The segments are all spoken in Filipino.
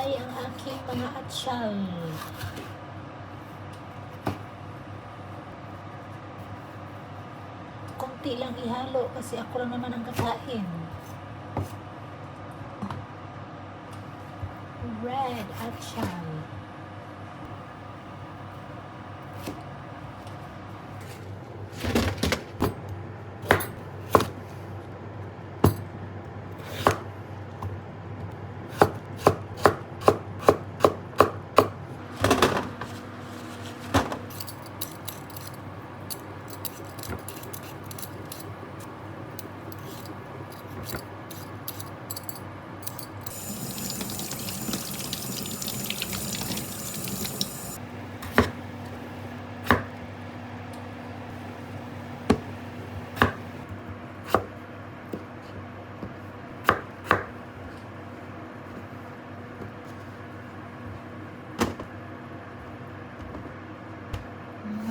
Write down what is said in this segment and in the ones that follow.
Hinay ang aking mga atsyal. Konti lang ihalo kasi ako lang naman ang kakain. Red atsyal.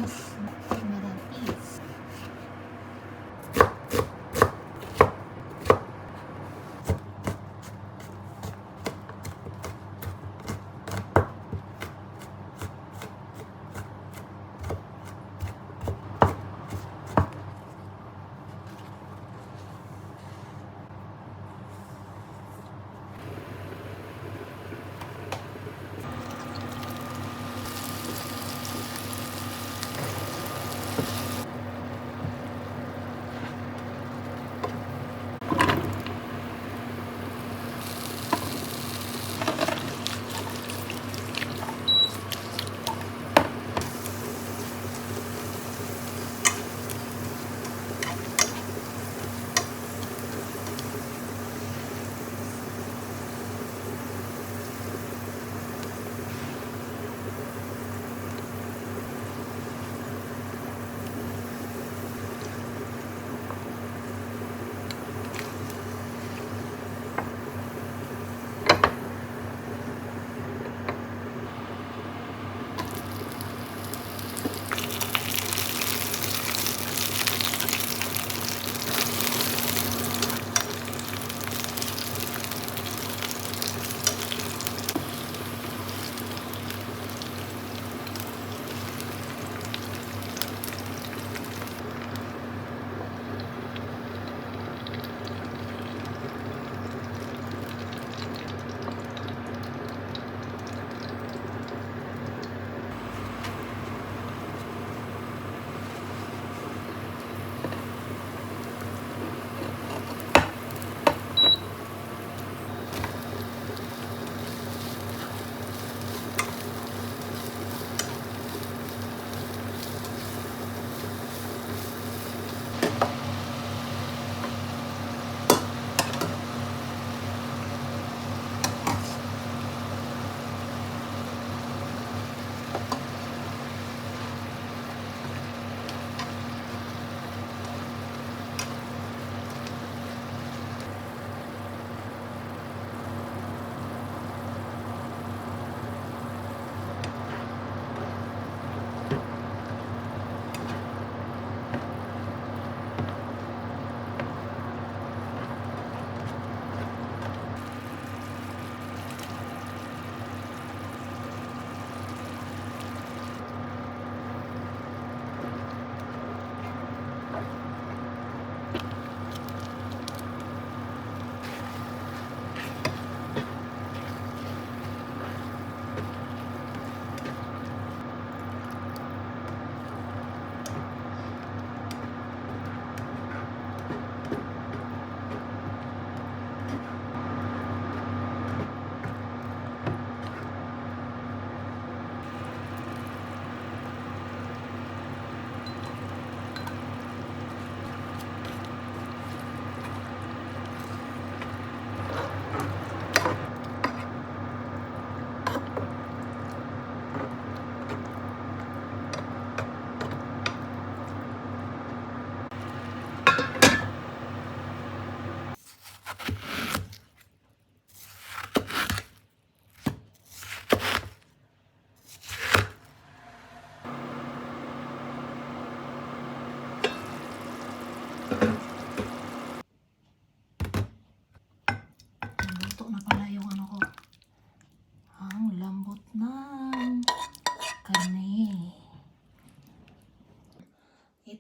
Mas marapis.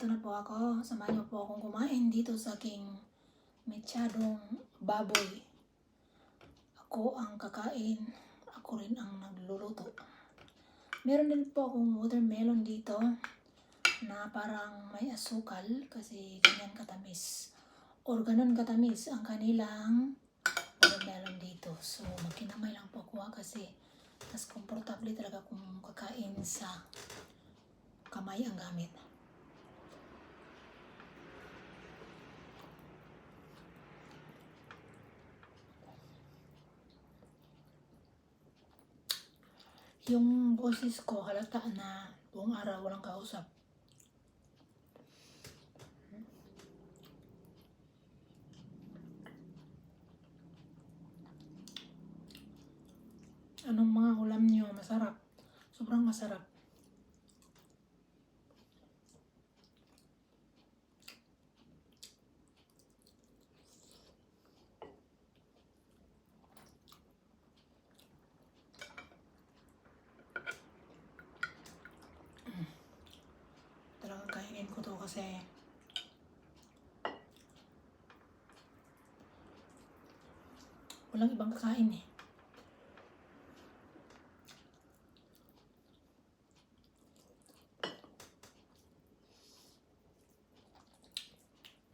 nandito na po ako. Samahan niyo po akong kumain dito sa aking mechadong baboy. Ako ang kakain. Ako rin ang nagluluto. Meron din po akong watermelon dito na parang may asukal kasi ganyan katamis. Or ganun katamis ang kanilang watermelon dito. So magkinamay lang po ako kasi mas komportable talaga kung kakain sa kamay ang gamit. Yung boses ko halata na buong araw walang kausap. Anong mga ulam nyo? Masarap. Sobrang masarap. Talagang kainin ko to kasi walang ibang kakain eh.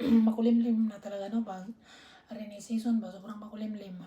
Makulimlim na talaga no pag rainy season ba, sobrang makulimlim.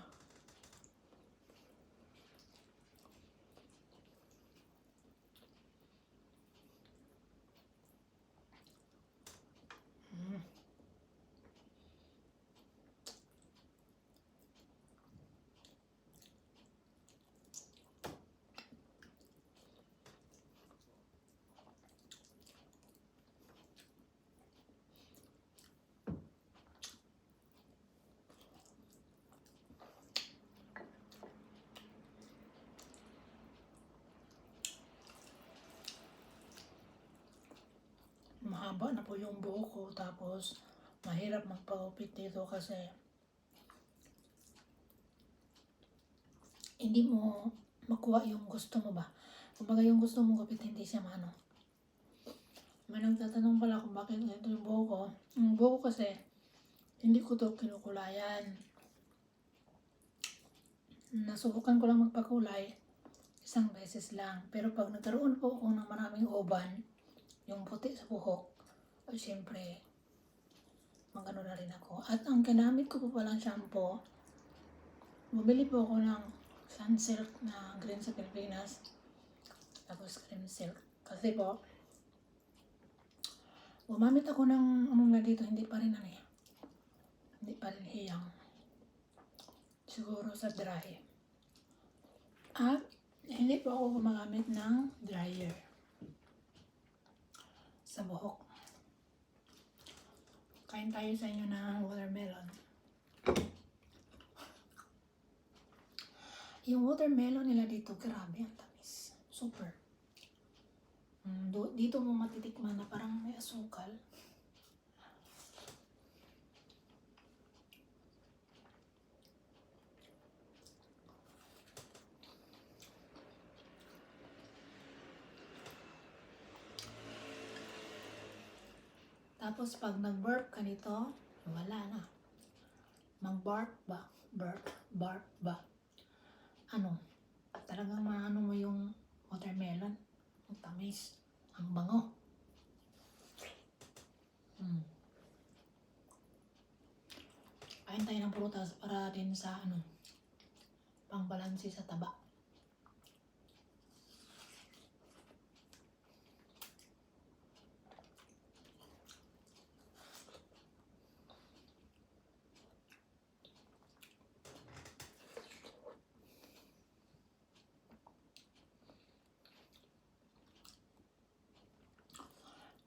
Mahaba na po yung buhok ko tapos mahirap magpagupit dito kasi hindi mo makuha yung gusto mo ba. Kumbaga yung gusto mong gupit hindi siya maano. May nagtatanong pala kung bakit ito yung buhok ko. Yung buhok ko kasi hindi ko to kinukulayan. Nasubukan ko lang magpakulay isang beses lang. Pero pag nagkaroon po ako ng maraming uban, yung puti sa buhok, ay siyempre, magano na rin ako. At ang kinamit ko po palang shampoo, bumili po ako ng Sunsilk na green sa Pilipinas. Tapos cream silk. Kasi po, gumamit ako ng na dito, hindi pa rin hindi pa rin hiyang. Siguro sa dry. At hindi po ako gumagamit ng dryer sa buhok. Kain tayo sa inyo ng watermelon. Yung watermelon nila dito, grabe ang tamis. Super. Dito mo matitikman na parang may asukal. Tapos pag nag-burp ka nito, wala na. Mag-barp ba? Barp ba? Ano? Talagang maano mo yung watermelon. Ang tamis. Ang bango. Kain tayo ng prutas para din sa pangbalansi sa taba.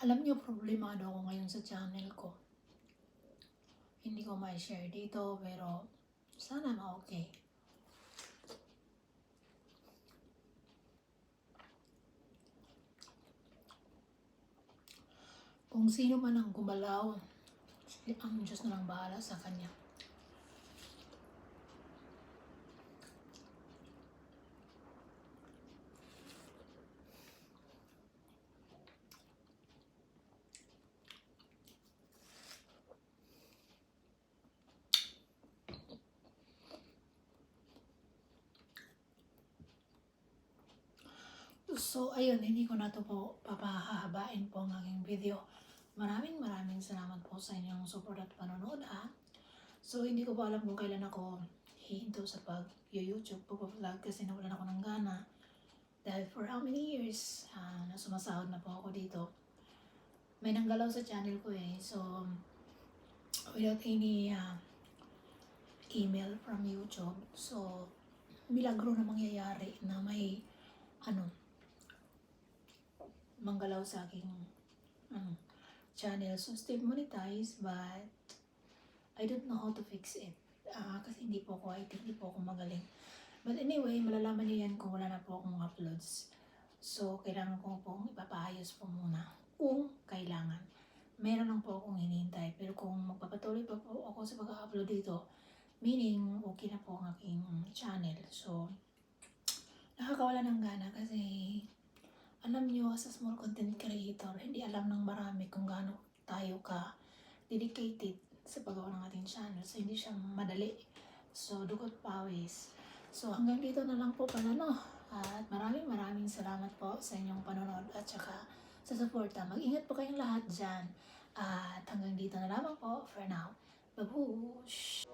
Alam niyo, problemado ako ngayon sa channel ko. Hindi ko ma-share dito, pero sana ma-okay. Kung sino man ang gumalaw, ang Diyos na lang bahala sa kanya. So, ayun, hindi ko na to po papahahabain po ang aking video. Maraming salamat po sa inyong support at panonood ha. So, hindi ko po alam kung kailan ako hihinto sa pag-YouTube, pag-vlog kasi nawalan ako ng gana. Dahil for how many years na sumasahod na po ako dito. May nanggalaw sa channel ko eh. So, without any email from YouTube. So, milagro na mangyayari na may manggalaw sa aking channel. So, still monetize but I don't know how to fix it. Kasi hindi po ako IT, hindi po ako magaling. But anyway, malalaman niyo yan kung wala na po akong uploads. So, kailangan ko pong ipapaayos po muna kung kailangan. Meron lang po akong hinihintay. Pero kung magpapatuloy pa po ako sa pag-upload dito, meaning okay na po ang aking channel. So, nakakawala ng gana kasi alam nyo, as a small content creator, hindi alam ng marami kung gaano tayo ka dedicated sa paggawa ng ating channel. So, hindi siya madali. So, dugot pawis. So, hanggang dito na lang po pala, no? At maraming salamat po sa inyong panonood at saka sa suporta. Mag-ingat po kayong lahat dyan. At hanggang dito na lamang po for now. Babush!